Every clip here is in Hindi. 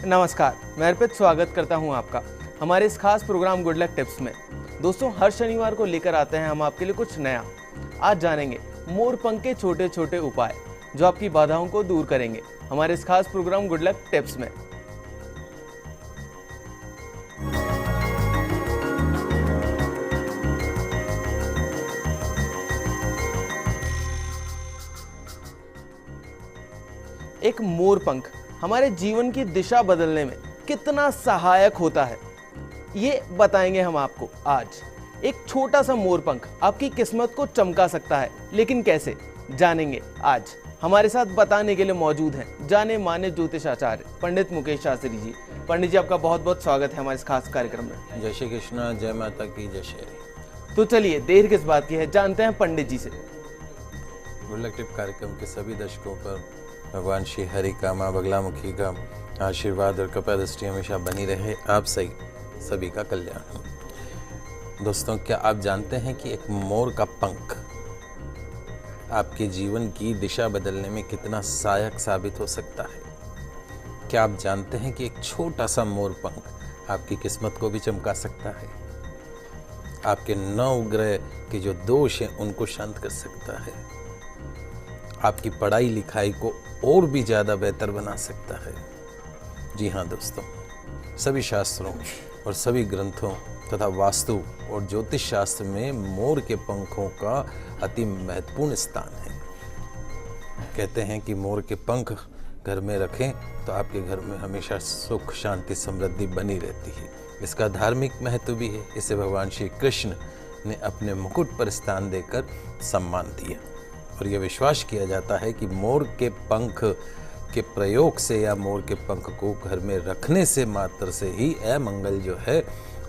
नमस्कार, मैं अर्पित स्वागत करता हूं आपका हमारे इस खास प्रोग्राम गुड लक टिप्स में। दोस्तों, हर शनिवार को लेकर आते हैं हम आपके लिए कुछ नया। आज जानेंगे मोर पंख के छोटे छोटे उपाय जो आपकी बाधाओं को दूर करेंगे हमारे इस खास प्रोग्राम गुड लक टिप्स में। एक मोर पंख हमारे जीवन की दिशा बदलने में कितना सहायक होता है, ये बताएंगे हम आपको आज। एक छोटा सा मोर पंख आपकी किस्मत को चमका सकता है, लेकिन कैसे, जानेंगे आज। हमारे साथ बताने के लिए मौजूद हैं जाने माने ज्योतिषाचार्य पंडित मुकेश शास्त्री जी। पंडित जी, आपका बहुत बहुत स्वागत है हमारे इस खास कार्यक्रम में। जय श्री कृष्णा, जय माता की, जय श्री। तो चलिए, देर किस बात की है, जानते हैं पंडित जी से। गुड लक टिप कार्यक्रम के सभी दर्शकों पर भगवान श्री हरि का, माँ बगलामुखी का आशीर्वाद और कृपा दृष्टि हमेशा बनी रहे। आप सभी का कल्याण। दोस्तों, क्या आप जानते हैं कि एक मोर का पंख आपके जीवन की दिशा बदलने में कितना सहायक साबित हो सकता है? क्या आप जानते हैं कि एक छोटा सा मोर पंख आपकी किस्मत को भी चमका सकता है? आपके 9 ग्रह के जो दोष हैं उनको शांत कर सकता है। आपकी पढ़ाई लिखाई को और भी ज़्यादा बेहतर बना सकता है। जी हाँ दोस्तों, सभी शास्त्रों और सभी ग्रंथों तथा वास्तु और ज्योतिष शास्त्र में मोर के पंखों का अति महत्वपूर्ण स्थान है। कहते हैं कि मोर के पंख घर में रखें तो आपके घर में हमेशा सुख, शांति, समृद्धि बनी रहती है। इसका धार्मिक महत्व भी है। इसे भगवान श्री कृष्ण ने अपने मुकुट पर स्थान देकर सम्मान दिया और यह विश्वास किया जाता है कि मोर के पंख के प्रयोग से या मोर के पंख को घर में रखने से मात्र से ही अमंगल जो है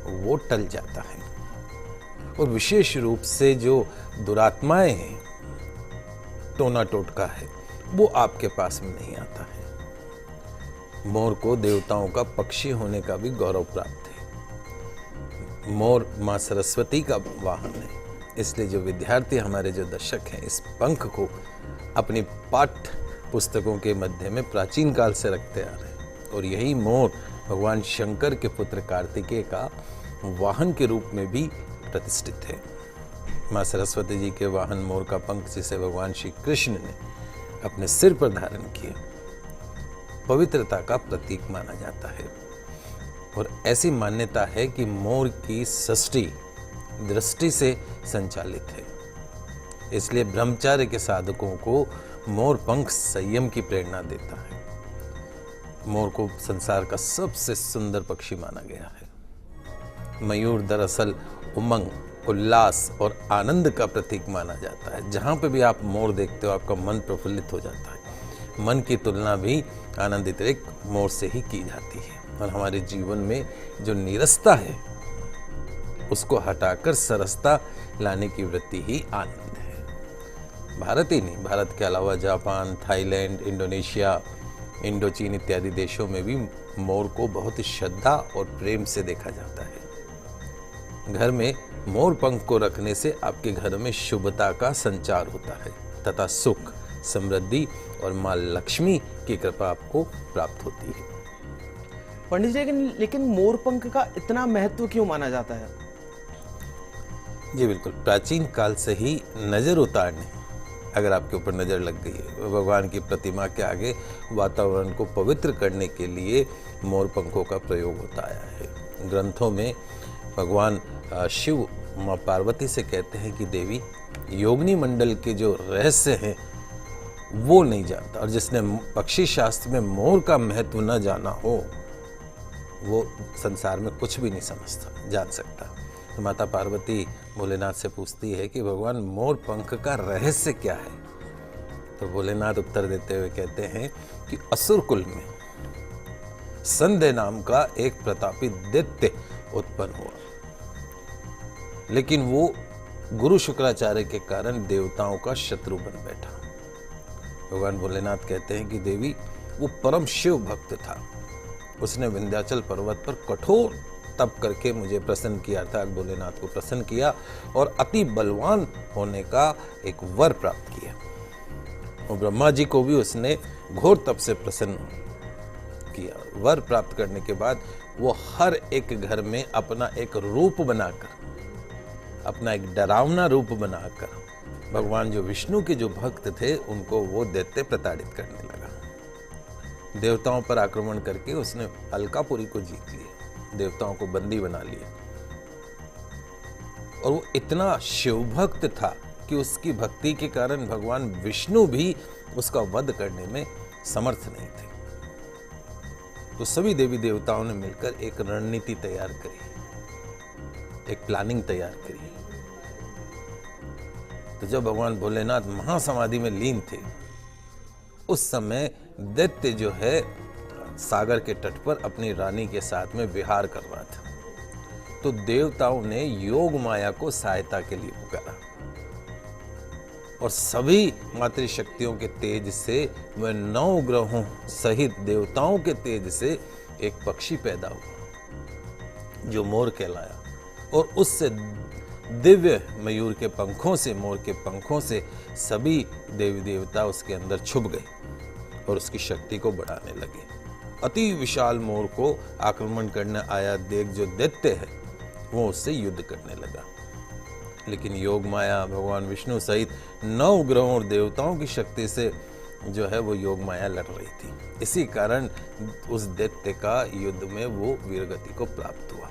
वो टल जाता है और विशेष रूप से जो दुरात्माएं हैं, टोना टोटका है, वो आपके पास में नहीं आता है। मोर को देवताओं का पक्षी होने का भी गौरव प्राप्त है। मोर माँ सरस्वती का वाहन है, इसलिए जो विद्यार्थी, हमारे जो दर्शक हैं, इस पंख को अपनी पाठ्य पुस्तकों के मध्य में प्राचीन काल से रखते आ रहे हैं और यही मोर भगवान शंकर के पुत्र कार्तिकेय का वाहन के रूप में भी प्रतिष्ठित है। माँ सरस्वती जी के वाहन मोर का पंख, जिसे भगवान श्री कृष्ण ने अपने सिर पर धारण किया, पवित्रता का प्रतीक माना जाता है और ऐसी मान्यता है कि मोर की सृष्टि दृष्टि से संचालित है। इसलिए ब्रह्मचार्य के साधकों को मोर पंख संयम की प्रेरणा देता है। मोर को संसार का सबसे सुंदर पक्षी माना गया है। मयूर दरअसल उमंग, उल्लास और आनंद का प्रतीक माना जाता है। जहां पे भी आप मोर देखते हो, आपका मन प्रफुल्लित हो जाता है। मन की तुलना भी आनंदित एक मोर से ही की जाती है और हमारे जीवन में जो नीरसता है उसको हटाकर सरसता लाने की वृत्ति ही आनंद है। भारत ही नहीं, भारत के अलावा जापान, थाईलैंड, इंडोनेशिया, इंडोचीन इत्यादि देशों में भी मोर को बहुत श्रद्धा और प्रेम से देखा जाता है। घर में मोर पंख को रखने से आपके घर में शुभता का संचार होता है तथा सुख, समृद्धि और माँ लक्ष्मी की कृपा आपको प्राप्त होती है। पंडित जी, लेकिन मोर पंख का इतना महत्व क्यों माना जाता है? जी बिल्कुल, प्राचीन काल से ही नज़र उतारने, अगर आपके ऊपर नज़र लग गई है, भगवान की प्रतिमा के आगे वातावरण को पवित्र करने के लिए मोर पंखों का प्रयोग होता आया है। ग्रंथों में भगवान शिव माँ पार्वती से कहते हैं कि देवी, योगिनी मंडल के जो रहस्य हैं वो नहीं जानता और जिसने पक्षी शास्त्र में मोर का महत्व न जाना हो वो संसार में कुछ भी नहीं समझता, जान सकता। तो माता पार्वती भोलेनाथ से पूछती है कि भगवान, मोर पंख का रहस्य क्या है? तो भोलेनाथ उत्तर देते हुए कहते हैं कि असुर कुल में संदेह नाम का एक प्रतापी दैत्य उत्पन्न हुआ, लेकिन वो गुरु शुक्राचार्य के कारण देवताओं का शत्रु बन बैठा। भगवान भोलेनाथ कहते हैं कि देवी, वो परम शिव भक्त था। उसने विंध्याचल पर्वत पर कठोर तप करके मुझे प्रसन्न किया, अर्थात भोलेनाथ को प्रसन्न किया और अति बलवान होने का एक वर प्राप्त किया। और ब्रह्मा जी को भी उसने घोर तप से प्रसन्न किया, वर प्राप्त करने के बाद वो हर एक घर में अपना एक रूप बनाकर, अपना एक डरावना रूप बनाकर भगवान जो विष्णु के जो भक्त थे उनको वो दैत्य प्रताड़ित करने लगा। देवताओं पर आक्रमण करके उसने अलकापुरी को जीत लिया, देवताओं को बंदी बना लिया। और वो इतना शिव भक्त था कि उसकी भक्ति के कारण भगवान विष्णु भी उसका वध करने में समर्थ नहीं थे। तो सभी देवी देवताओं ने मिलकर एक रणनीति तैयार करी, एक प्लानिंग तैयार करी। तो जब भगवान भोलेनाथ महासमाधि में लीन थे, उस समय दैत्य जो है सागर के तट पर अपनी रानी के साथ में विहार कर रहा था। तो देवताओं ने योग माया को सहायता के लिए पुकारा और सभी मातृशक्तियों के तेज से वह 9 ग्रहों सहित देवताओं के तेज से एक पक्षी पैदा हुआ जो मोर कहलाया। और उससे दिव्य मयूर के पंखों से, मोर के पंखों से सभी देवी देवता उसके अंदर छुप गए और उसकी शक्ति को बढ़ाने लगे। अति विशाल मोर को आक्रमण करने आया देख जो दैत्य है वो उससे युद्ध करने लगा। लेकिन योग माया भगवान विष्णु सहित 9 ग्रहों और देवताओं की शक्ति से जो है वो योग माया लड़ रही थी। इसी कारण उस दैत्य का युद्ध में वो वीरगति को प्राप्त हुआ।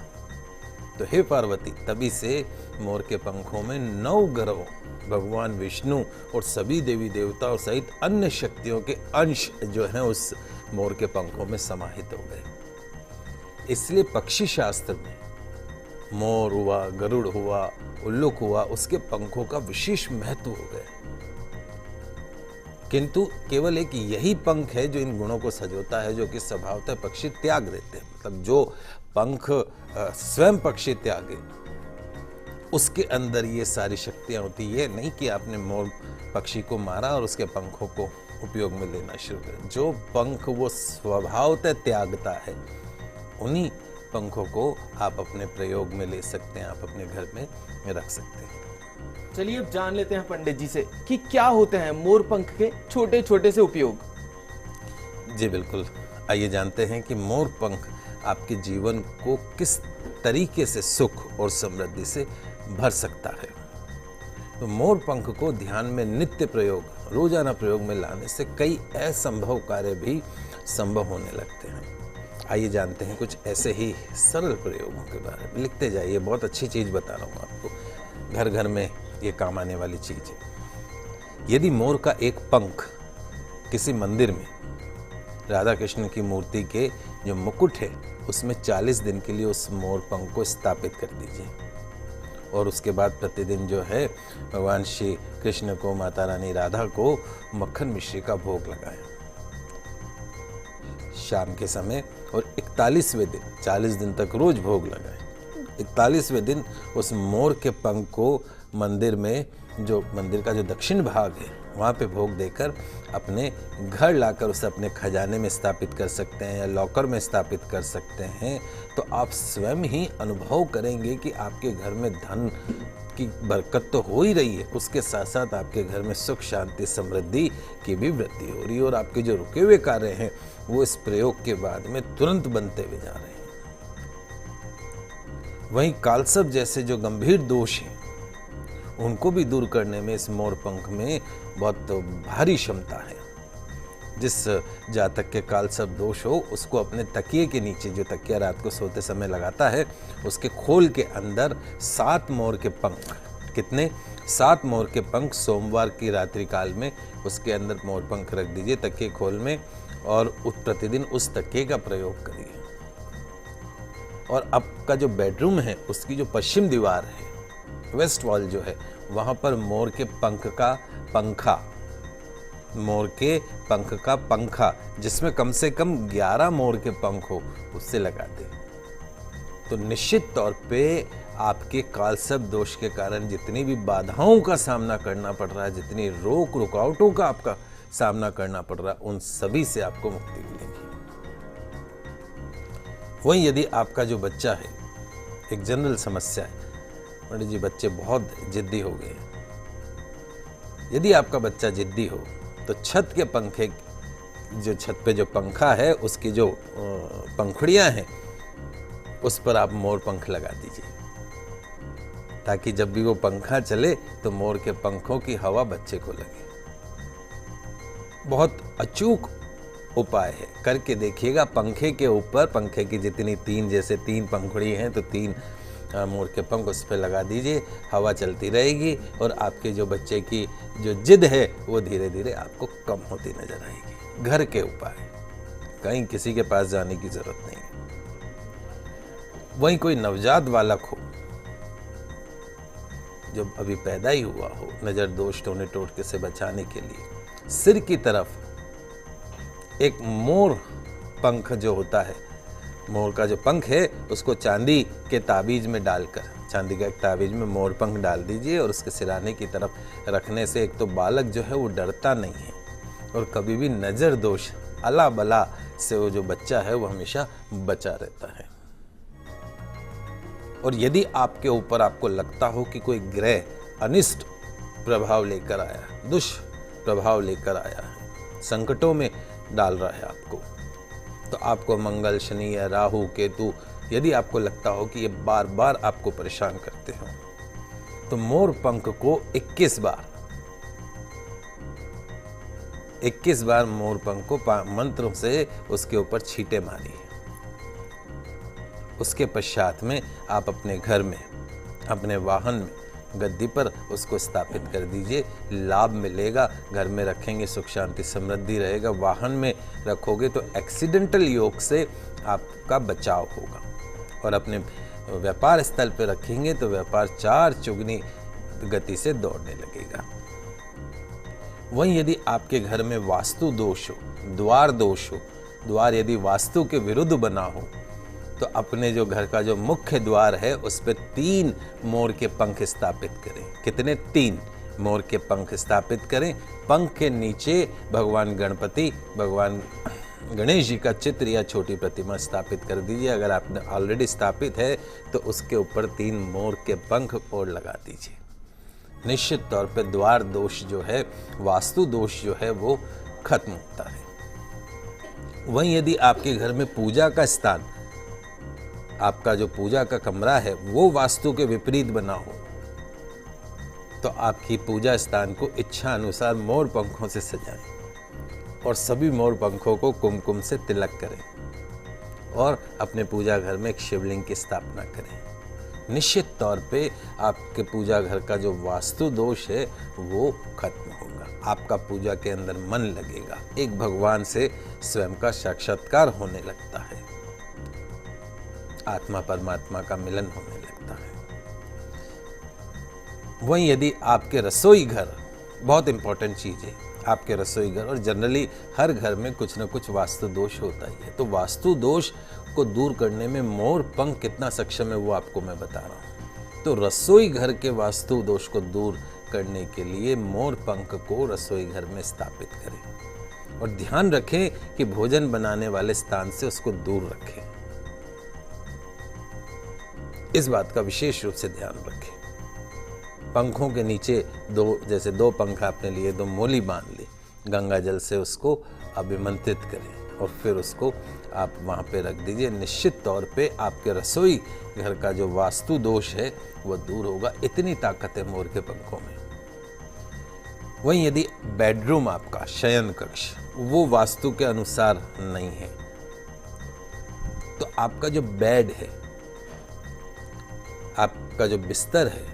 तो हे पार्वती, तभी से मोर के पंखों में 9 ग्रहों भगवान विष्णु और सभी देवी देवताओं सहित अन्य शक्तियों के अंश जो है उस मोर के पंखों में समाहित हो गए। इसलिए पक्षी शास्त्र में मोर हुआ, गरुड़ हुआ, उल्लुक हुआ, उसके पंखों का विशेष महत्व हो गया। किंतु केवल एक यही पंख है जो इन गुणों को सजोता है, जो कि स्वभावतः पक्षी त्याग देते हैं। मतलब जो पंख स्वयं पक्षी त्यागे उसके अंदर ये सारी शक्तियां होती। ये नहीं कि आपने मोर पक्षी को मारा और उसके पंखों को उपयोग में लेना शुरू कर। जो पंख वो स्वभावतः त्यागता है उन्हीं पंखों को आप अपने प्रयोग में ले सकते हैं, आप अपने घर में रख सकते हैं। चलिए अब जान लेते हैं पंडित जी से कि क्या होते हैं मोर पंख के छोटे छोटे से उपयोग। जी बिल्कुल, आइए जानते हैं कि मोर पंख आपके जीवन को किस तरीके से सुख और समृद्धि से भर सकता है। तो मोर पंख को ध्यान में नित्य प्रयोग, रोजाना प्रयोग में लाने से कई असंभव कार्य भी संभव होने लगते हैं। आइए जानते हैं कुछ ऐसे ही सरल प्रयोगों के बारे में। लिखते जाइए, बहुत अच्छी चीज बता रहा हूँ आपको, घर घर में ये काम आने वाली चीज है। यदि मोर का एक पंख किसी मंदिर में राधा कृष्ण की मूर्ति के जो मुकुट है उसमें 40 दिन के लिए उस मोर पंख को स्थापित कर दीजिए और उसके बाद प्रतिदिन जो है भगवान श्री कृष्ण को, माता रानी राधा को मक्खन मिश्री का भोग लगाएं शाम के समय। और 41वें दिन, 40 दिन तक रोज भोग लगाएं। 41वें दिन उस मोर के पंख को मंदिर में, जो मंदिर का जो दक्षिण भाग है वहाँ पे भोग देकर अपने घर लाकर उसे अपने खजाने में स्थापित कर सकते हैं या लॉकर में स्थापित कर सकते हैं। तो आप स्वयं ही अनुभव करेंगे कि आपके घर में धन की बरकत तो हो ही रही है, उसके साथ साथ आपके घर में सुख, शांति, समृद्धि की भी वृद्धि हो रही है और आपके जो रुके हुए कार्य हैं वो इस प्रयोग के बाद में तुरंत बनते हुए जा रहे हैं। वहीं कालसर्प जैसे जो गंभीर दोष हैं उनको भी दूर करने में इस मोर पंख में बहुत भारी क्षमता है। जिस जातक के कालसर्प दोष हो उसको अपने तकिए के नीचे, जो तकिया रात को सोते समय लगाता है, उसके खोल के अंदर 7 मोर के पंख, कितने 7 मोर के पंख सोमवार की रात्रि काल में उसके अंदर मोर पंख रख दीजिए तकिए खोल में और प्रतिदिन उस तकिए का प्रयोग करिए। और आपका जो बेडरूम है उसकी जो पश्चिम दीवार है, वेस्ट वॉल जो है, वहां पर मोर के पंख का पंखा, मोर के पंख का पंखा जिसमें कम से कम 11 मोर के पंख हो उससे लगा दे। तो निश्चित तौर पे आपके कालसर्प दोष के कारण जितनी भी बाधाओं का सामना करना पड़ रहा है, जितनी रोक रुकावटों का आपका सामना करना पड़ रहा है, उन सभी से आपको मुक्ति मिलेगी। वहीं यदि आपका जो बच्चा है, एक जनरल समस्या है, पंडित जी बच्चे बहुत जिद्दी हो गए हैं। यदि आपका बच्चा जिद्दी हो तो छत के पंखे जो छत पे जो पंखा है उसकी जो पंखुड़ियाँ हैं उस पर आप मोर पंख लगा दीजिए, ताकि जब भी वो पंखा चले तो मोर के पंखों की हवा बच्चे को लगे। बहुत अचूक उपाय है, करके देखिएगा। पंखे के ऊपर पंखे की जितनी तीन पंखुड़ी हैं तो 3 मोर के पंख उस पर लगा दीजिए, हवा चलती रहेगी और आपके जो बच्चे की जो जिद है वो धीरे धीरे आपको कम होती नजर आएगी। घर के उपाय, कहीं किसी के पास जाने की जरूरत नहीं है। वहीं कोई नवजात बालक हो, जब अभी पैदा ही हुआ हो, नजर दोष टोने टोटके से बचाने के लिए सिर की तरफ एक मोर पंख जो होता है, मोर का जो पंख है उसको चांदी के ताबीज में डालकर, चांदी का एक ताबीज में मोर पंख डाल दीजिए और उसके सिराने की तरफ रखने से एक तो बालक जो है वो डरता नहीं है और कभी भी नजर दोष अला बला से वो जो बच्चा है वो हमेशा बचा रहता है। और यदि आपके ऊपर आपको लगता हो कि कोई ग्रह अनिष्ट प्रभाव लेकर आया, दुष्प्रभाव लेकर आया है, संकटों में डाल रहा है आपको, तो आपको मंगल, शनि या राहु, केतु, यदि आपको लगता हो कि ये बार बार आपको परेशान करते हो, तो मोर पंख को 21 बार मोर पंख को मंत्रों से उसके ऊपर छींटे मारिए। उसके पश्चात में आप अपने घर में, अपने वाहन में, गद्दी पर उसको स्थापित कर दीजिए। लाभ मिलेगा, घर में रखेंगे सुख शांति समृद्धि रहेगा। वाहन में रखोगे तो एक्सीडेंटल योग से आपका बचाव होगा और अपने व्यापार स्थल पर रखेंगे तो व्यापार 4 चुगनी गति से दौड़ने लगेगा। वहीं यदि आपके घर में वास्तु दोष हो, द्वार दोष हो, द्वार यदि वास्तु के विरुद्ध बना हो, तो अपने जो घर का जो मुख्य द्वार है उस पर 3 मोर के पंख स्थापित करें। कितने? 3 मोर के पंख स्थापित करें। पंख के नीचे भगवान गणपति, भगवान गणेश जी का चित्र या छोटी प्रतिमा स्थापित कर दीजिए। अगर आपने ऑलरेडी स्थापित है तो उसके ऊपर 3 मोर के पंख और लगा दीजिए। निश्चित तौर पे द्वार दोष जो है, वास्तु दोष जो है वो खत्म होता है। वहीं यदि आपके घर में पूजा का स्थान, आपका जो पूजा का कमरा है वो वास्तु के विपरीत बना हो, तो आपकी पूजा स्थान को इच्छा अनुसार मोर पंखों से सजाएं और सभी मोर पंखों को कुमकुम से तिलक करें और अपने पूजा घर में एक शिवलिंग की स्थापना करें। निश्चित तौर पे आपके पूजा घर का जो वास्तु दोष है वो खत्म होगा। आपका पूजा के अंदर मन लगेगा, एक भगवान से स्वयं का साक्षात्कार होने लगता है, आत्मा परमात्मा का मिलन होने लगता है। वहीं यदि आपके रसोई घर, बहुत इंपॉर्टेंट चीज है, आपके रसोई घर और जनरली हर घर में कुछ न कुछ वास्तु दोष होता ही है, तो वास्तु दोष को दूर करने में मोर पंख कितना सक्षम है वो आपको मैं बता रहा हूं। तो रसोई घर के वास्तु दोष को दूर करने के लिए मोर पंख को रसोई घर में स्थापित करें और ध्यान रखें कि भोजन बनाने वाले स्थान से उसको दूर रखें। इस बात का विशेष रूप से ध्यान रखें। पंखों के नीचे जैसे 2 पंख आपने लिए, 2 मोली बांध ली, गंगा जल से उसको अभिमंत्रित करें और फिर उसको आप वहाँ पे रख दीजिए। निश्चित तौर पे आपके रसोई घर का जो वास्तु दोष है वो दूर होगा। इतनी ताकत है मोर के पंखों में। वहीं यदि बेडरूम आपका शयन कक्ष वो वास्तु के अनुसार नहीं है, तो आपका जो बेड है, आपका जो बिस्तर है,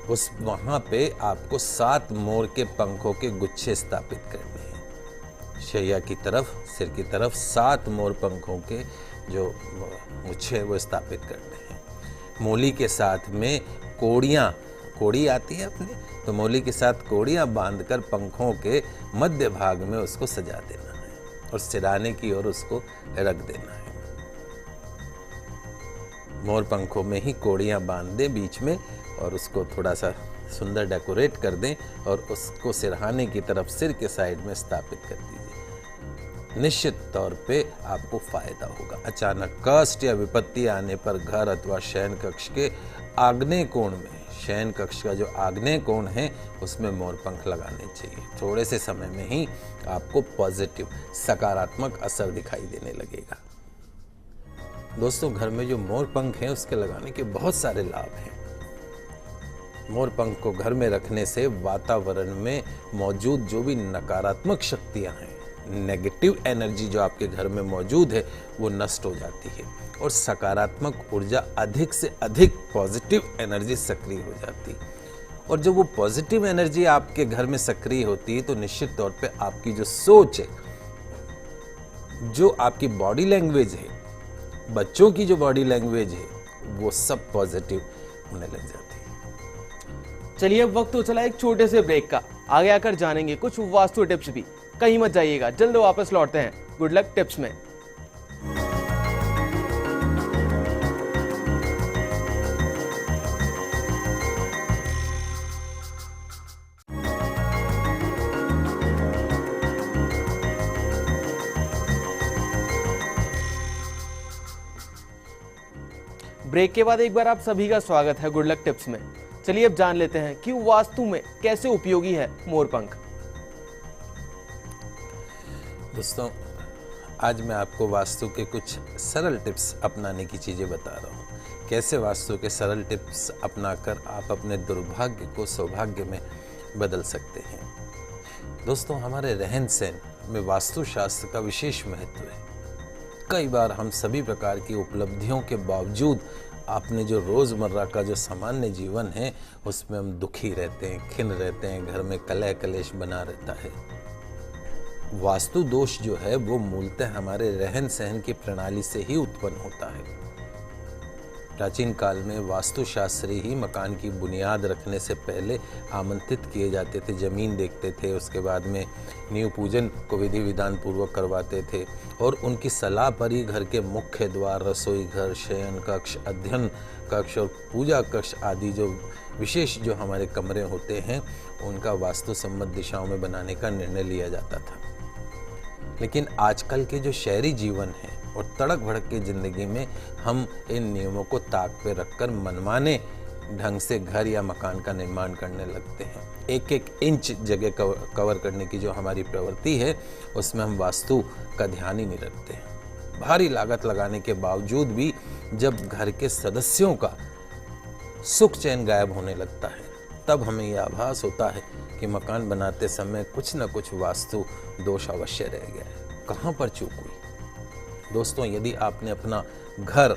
उस वहां पे आपको 7 मोर के पंखों के गुच्छे स्थापित करने हैं। शैया की तरफ, सिर की तरफ 7 मोर पंखों के जो गुच्छे वो स्थापित करने हैं। मोली के साथ में कोड़ी आती है अपने, तो मोली के साथ कोड़ियां बांधकर पंखों के मध्य भाग में उसको सजा देना है और सिराने की ओर उसको रख देना है। मोर पंखों में ही कोड़ियां बांध दें बीच में और उसको थोड़ा सा सुंदर डेकोरेट कर दें और उसको सिरहाने की तरफ सिर के साइड में स्थापित कर दीजिए। निश्चित तौर पे आपको फायदा होगा। अचानक कष्ट या विपत्ति आने पर घर अथवा शयन कक्ष के आग्नेय कोण में शयन कक्ष का जो आग्नेय कोण है उसमें मोर पंख लगाने चाहिए। थोड़े से समय में ही आपको पॉजिटिव सकारात्मक असर दिखाई देने लगेगा। दोस्तों, घर में जो मोर पंख है उसके लगाने के बहुत सारे लाभ हैं। मोर पंख को घर में रखने से वातावरण में मौजूद जो भी नकारात्मक शक्तियां हैं, नेगेटिव एनर्जी जो आपके घर में मौजूद है, वो नष्ट हो जाती है और सकारात्मक ऊर्जा अधिक से अधिक पॉजिटिव एनर्जी सक्रिय हो जाती। और जब वो पॉजिटिव एनर्जी आपके घर में सक्रिय होती है तो निश्चित तौर पे आपकी जो सोच है, जो आपकी बॉडी लैंग्वेज है, बच्चों की जो बॉडी लैंग्वेज है, वो सब पॉजिटिव होने लग जाती है। चलिए अब वक्त हो चला एक छोटे से ब्रेक का। आगे आकर जानेंगे कुछ वास्तु टिप्स भी। कहीं मत जाइएगा, जल्द वापस लौटते हैं गुड लक टिप्स में। ब्रेक के बाद एक बार आप सभी का स्वागत है गुड लक टिप्स में। चलिए अब जान लेते हैं कि वास्तु में कैसे उपयोगी है मोरपंख। दोस्तों, आज मैं आपको वास्तु के कुछ सरल टिप्स अपनाने की चीज़ें बता रहा हूँ। कैसे वास्तु के सरल टिप्स अपनाकर आप अपने दुर्भाग्य को सौभाग्य में बदल सकते हैं। दोस्तों, हमारे रहन सहन में वास्तु शास्त्र का विशेष महत्व है। कई बार हम सभी प्रकार की उपलब्धियों के बावजूद अपने जो रोज़मर्रा का जो सामान्य जीवन है उसमें हम दुखी रहते हैं, खिन्न रहते हैं, घर में कलह कलेश बना रहता है। वास्तु दोष जो है वो मूलतः हमारे रहन सहन की प्रणाली से ही उत्पन्न होता है। प्राचीन काल में वास्तुशास्त्री ही मकान की बुनियाद रखने से पहले आमंत्रित किए जाते थे, जमीन देखते थे, उसके बाद में नींव पूजन को विधि विधान पूर्वक करवाते थे और उनकी सलाह पर ही घर के मुख्य द्वार, रसोई घर, शयन कक्ष, अध्ययन कक्ष और पूजा कक्ष आदि जो विशेष जो हमारे कमरे होते हैं उनका वास्तु सम्मत दिशाओं में बनाने का निर्णय लिया जाता था। लेकिन आजकल के जो शहरी जीवन है और तड़क भड़क की जिंदगी में हम इन नियमों को ताक पे रखकर मनमाने ढंग से घर या मकान का निर्माण करने लगते हैं। एक एक इंच जगह कवर करने की जो हमारी प्रवृत्ति है उसमें हम वास्तु का ध्यान ही नहीं रखते हैं। भारी लागत लगाने के बावजूद भी जब घर के सदस्यों का सुख चैन गायब होने लगता है तब हमें यह आभास होता है कि मकान बनाते समय कुछ न कुछ वास्तु दोष अवश्य रह गया है। कहाँ पर चूक हुई? दोस्तों, यदि आपने अपना घर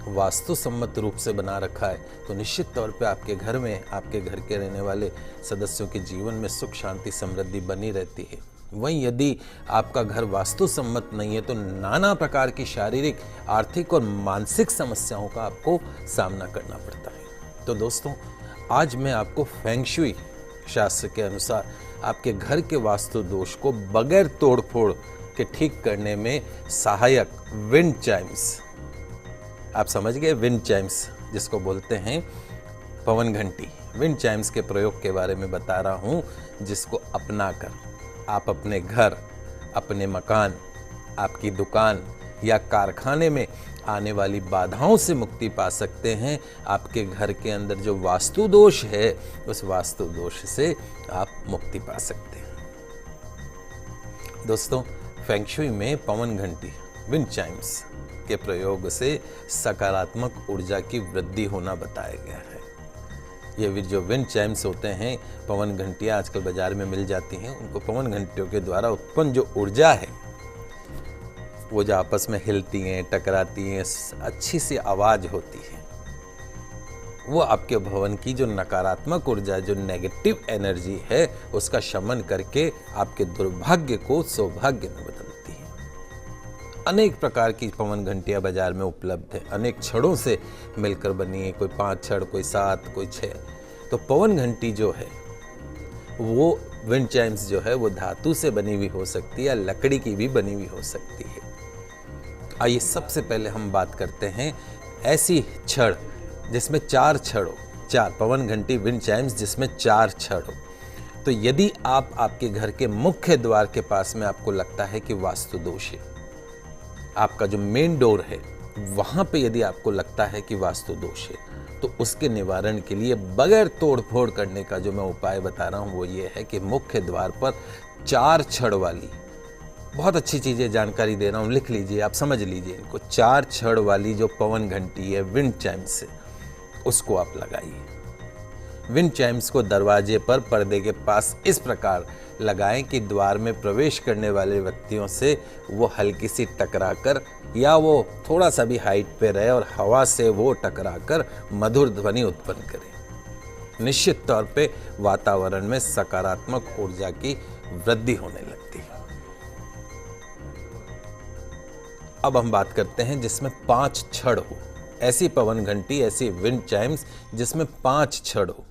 वास्तु सम्मत रूप से बना रखा है तो निश्चित तौर पे आपके घर में, आपके घर के रहने वाले सदस्यों के जीवन में सुख शांति समृद्धि बनी रहती है। वहीं यदि आपका घर वास्तु सम्मत नहीं है तो नाना प्रकार की शारीरिक, आर्थिक और मानसिक समस्याओं का आपको सामना करना पड़ता है। तो दोस्तों, आज मैं आपको फेंग शुई शास्त्र के अनुसार आपके घर के वास्तु दोष को बगैर तोड़ फोड़ के ठीक करने में सहायक विंड चाइम्स, आप समझ गए, विंड चाइम्स जिसको बोलते हैं पवन घंटी, विंड चाइम्स के प्रयोग के बारे में बता रहा हूं, जिसको अपनाकर आप अपने घर, अपने मकान, आपकी दुकान या कारखाने में आने वाली बाधाओं से मुक्ति पा सकते हैं। आपके घर के अंदर जो वास्तु दोष है उस वास्तु दोष से आप मुक्ति पा सकते हैं। दोस्तों, फेंग शुई में पवन घंटी, विंड चाइम्स के प्रयोग से सकारात्मक ऊर्जा की वृद्धि होना बताया गया है। ये जो विंड चाइम्स होते हैं, पवन घंटियाँ आजकल बाजार में मिल जाती हैं, उनको पवन घंटियों के द्वारा उत्पन्न जो ऊर्जा है वो जो आपस में हिलती हैं, टकराती हैं, अच्छी सी आवाज़ होती है, वो आपके भवन की जो नकारात्मक ऊर्जा, जो नेगेटिव एनर्जी है उसका शमन करके आपके दुर्भाग्य को सौभाग्य में बदलती है। अनेक प्रकार की पवन घंटियाँ बाजार में उपलब्ध है, अनेक छड़ों से मिलकर बनी है, कोई 5 छड़, कोई 7, कोई 6। तो पवन घंटी जो है वो विंड चाइम्स जो है वो धातु से बनी हुई हो सकती है या लकड़ी की भी बनी हुई हो सकती है। आइए सबसे पहले हम बात करते हैं ऐसी छड़ जिसमें 4 छड़ हो, 4 पवन घंटी विंड चाइम्स जिसमें 4 छड़ हो। तो यदि आप आपके घर के मुख्य द्वार के पास में आपको लगता है कि वास्तु दोष है, आपका जो मेन डोर है वहां पे यदि आपको लगता है कि वास्तु दोष है, तो उसके निवारण के लिए बगैर तोड़फोड़ करने का जो मैं उपाय बता रहा हूँ वो ये है कि मुख्य द्वार पर 4 छड़ वाली, बहुत अच्छी चीज़ें जानकारी दे रहा हूँ, लिख लीजिए, आप समझ लीजिए इनको, 4 छड़ वाली जो पवन घंटी है विंड चाइम्स से, उसको आप लगाइए। विंड चाइम्स को दरवाजे पर पर्दे के पास इस प्रकार लगाएं कि द्वार में प्रवेश करने वाले व्यक्तियों से वो हल्की सी टकराकर या वो थोड़ा सा भी हाइट पे रहे और हवा से वो टकराकर मधुर ध्वनि उत्पन्न करे। निश्चित तौर पे वातावरण में सकारात्मक ऊर्जा की वृद्धि होने लगती है। अब हम बात करते हैं जिसमें 5 छड़ हो, ऐसी पवन घंटी, ऐसी विंड चाइम्स जिसमें 5 छड़ हो।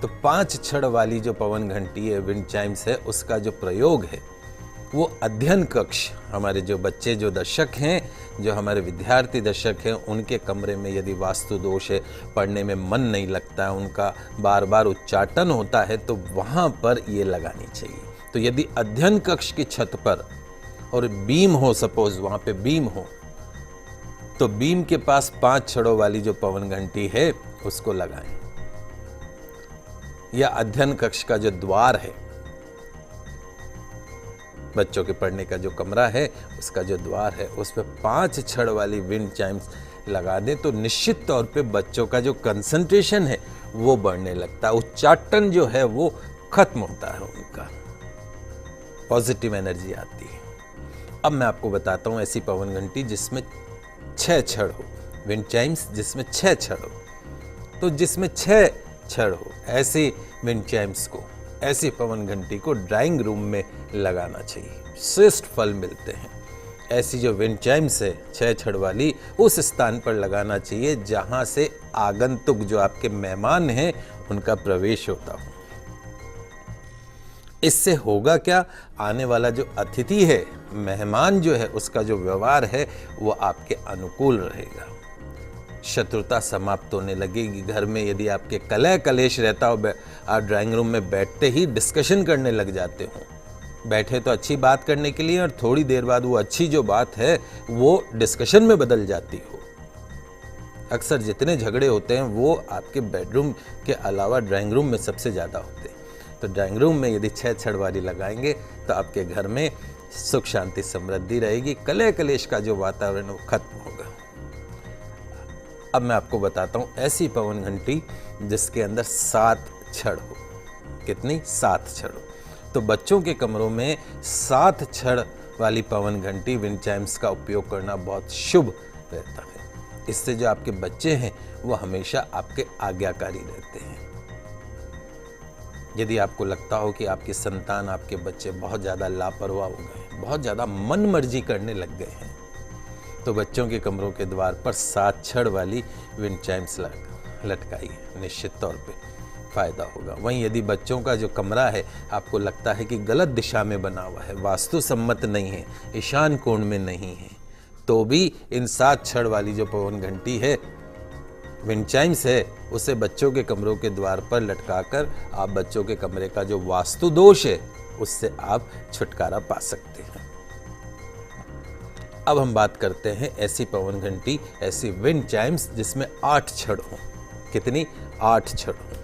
तो 5 छड़ वाली जो पवन घंटी है, विंड चाइम्स है, उसका जो प्रयोग है वो अध्ययन कक्ष, हमारे जो बच्चे, जो दर्शक हैं, जो हमारे विद्यार्थी दर्शक हैं, उनके कमरे में यदि वास्तु दोष है, पढ़ने में मन नहीं लगता है, उनका बार बार उच्चाटन होता है, तो वहाँ पर ये लगानी चाहिए। तो यदि अध्ययन कक्ष की छत पर और बीम हो, सपोज वहाँ पे बीम हो, तो बीम के पास 5 छड़ों वाली जो पवन घंटी है उसको लगाएं। या अध्ययन कक्ष का जो द्वार है, बच्चों के पढ़ने का जो कमरा है, उसका जो द्वार है, उस पर 5 छड़ वाली विंड चाइम्स लगा दें तो निश्चित तौर पे बच्चों का जो कंसंट्रेशन है वो बढ़ने लगता है, उच्चाटन जो है वो खत्म होता है, उनका पॉजिटिव एनर्जी आती है। अब मैं आपको बताता हूं ऐसी पवन घंटी जिसमें 6 छड़ हो, विंड चाइम्स जिसमें 6 छड़ हो। तो जिसमें 6 छड़ हो, ऐसी विंड चाइम्स को, ऐसी पवन घंटी को ड्राइंग रूम में लगाना चाहिए, श्रेष्ठ फल मिलते हैं। ऐसी जो विंड चाइम्स है 6 छड़ वाली, उस स्थान पर लगाना चाहिए जहां से आगंतुक, जो आपके मेहमान हैं, उनका प्रवेश होता हो। इससे होगा क्या, आने वाला जो अतिथि है, मेहमान जो है, उसका जो व्यवहार है वो आपके अनुकूल रहेगा। शत्रुता समाप्त होने लगेगी। घर में यदि आपके कलह कलेश रहता हो, आप ड्राइंग रूम में बैठते ही डिस्कशन करने लग जाते हो, बैठे तो अच्छी बात करने के लिए और थोड़ी देर बाद वो अच्छी जो बात है वो डिस्कशन में बदल जाती हो। अक्सर जितने झगड़े होते हैं वो आपके बेडरूम के अलावा ड्राइंग रूम में सबसे ज़्यादा होते हैं। तो ड्राइंग रूम में यदि 6 छड़ वाली लगाएंगे तो आपके घर में सुख शांति समृद्धि रहेगी, कलह कलेश का जो वातावरण वो खत्म होगा। अब मैं आपको बताता हूँ ऐसी पवन घंटी जिसके अंदर 7 छड़ हो। कितनी? 7 छड़ हो। तो बच्चों के कमरों में 7 छड़ वाली पवन घंटी, विंड चाइम्स का उपयोग करना बहुत शुभ रहता है। इससे जो आपके बच्चे हैं वो हमेशा आपके आज्ञाकारी रहते हैं। यदि आपको लगता हो कि आपकी संतान, आपके बच्चे बहुत ज़्यादा लापरवाह हो गए, बहुत ज़्यादा मन मर्जी करने लग गए हैं, तो बच्चों के कमरों के द्वार पर 7 छड़ वाली विंड चाइम्स लटकाइए, निश्चित तौर पे फायदा होगा। वहीं यदि बच्चों का जो कमरा है आपको लगता है कि गलत दिशा में बना हुआ है, वास्तु सम्मत नहीं है, ईशान कोण में नहीं है, तो भी इन 7 छड़ वाली जो पवन घंटी है, विंड चाइम्स है, उसे बच्चों के कमरों के द्वार पर लटकाकर आप बच्चों के कमरे का जो वास्तु दोष है उससे आप छुटकारा पा सकते हैं। अब हम बात करते हैं ऐसी पवन घंटी, ऐसी विंड चाइम्स जिसमें 8 छड़ हो। कितनी? 8 छड़ हो।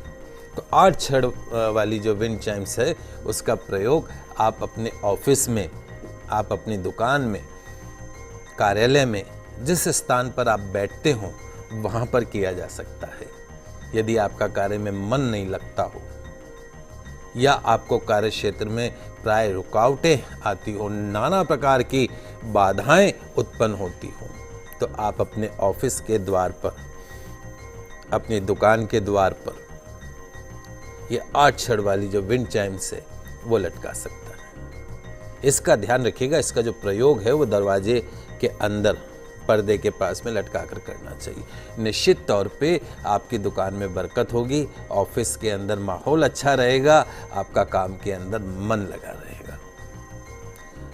तो 8 छड़ वाली जो विंड चाइम्स है उसका प्रयोग आप अपने ऑफिस में, आप अपनी दुकान में, कार्यालय में, जिस स्थान पर आप बैठते हो वहाँ पर किया जा सकता है। यदि आपका कार्य में मन नहीं लगता हो या आपको कार्य क्षेत्र में प्राय रुकावटें आती हो, नाना प्रकार की बाधाएं उत्पन्न होती हो, तो आप अपने ऑफिस के द्वार पर, अपनी दुकान के द्वार पर ये 8 छड़ वाली जो विंड चाइम्स है वो लटका सकता है। इसका ध्यान रखिएगा, इसका जो प्रयोग है वो दरवाजे के अंदर पर्दे के पास में लटका कर करना चाहिए। निश्चित तौर पे आपकी दुकान में बरकत होगी, ऑफिस के अंदर माहौल अच्छा रहेगा, आपका काम के अंदर मन लगा रहेगा।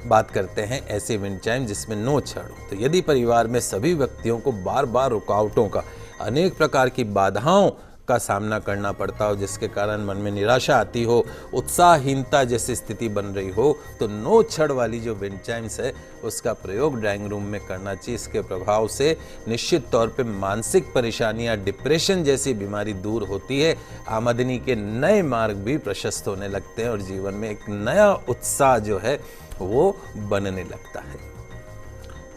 बात करते हैं ऐसे विंड चाइम जिसमें 9 छड़ हो। तो यदि परिवार में सभी व्यक्तियों को बार बार रुकावटों का, अनेक प्रकार की बाधाओं का सामना करना पड़ता हो, जिसके कारण मन में निराशा आती हो, उत्साहहीनता जैसी स्थिति बन रही हो, तो नो छड़ वाली जो विंड चाइम्स है उसका प्रयोग ड्राइंग रूम में करना चाहिए। इसके प्रभाव से निश्चित तौर पे मानसिक परेशानियां, डिप्रेशन जैसी बीमारी दूर होती है, आमदनी के नए मार्ग भी प्रशस्त होने लगते हैं और जीवन में एक नया उत्साह जो है वो बनने लगता है।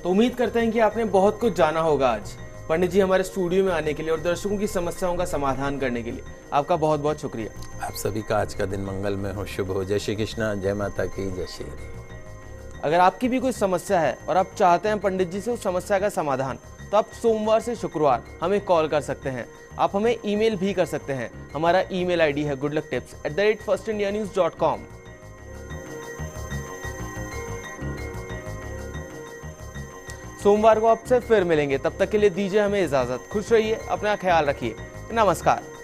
तो उम्मीद करते हैं कि आपने बहुत कुछ जाना होगा आज। पंडित जी हमारे स्टूडियो में आने के लिए और दर्शकों की समस्याओं का समाधान करने के लिए आपका बहुत बहुत शुक्रिया। आप सभी का आज का दिन मंगलमय हो, शुभ हो। जय श्री कृष्णा, जय माता की, जय श्री हरि। अगर आपकी भी कोई समस्या है और आप चाहते हैं पंडित जी से उस समस्या का समाधान, तो आप सोमवार से शुक्रवार हमें कॉल कर सकते हैं। आप हमें ईमेल भी कर सकते हैं। हमारा ईमेल आईडी है goodlucktips@firstindianews.com। सोमवार को आपसे फिर मिलेंगे, तब तक के लिए दीजिए हमें इजाजत। खुश रहिए, अपना ख्याल रखिए। नमस्कार।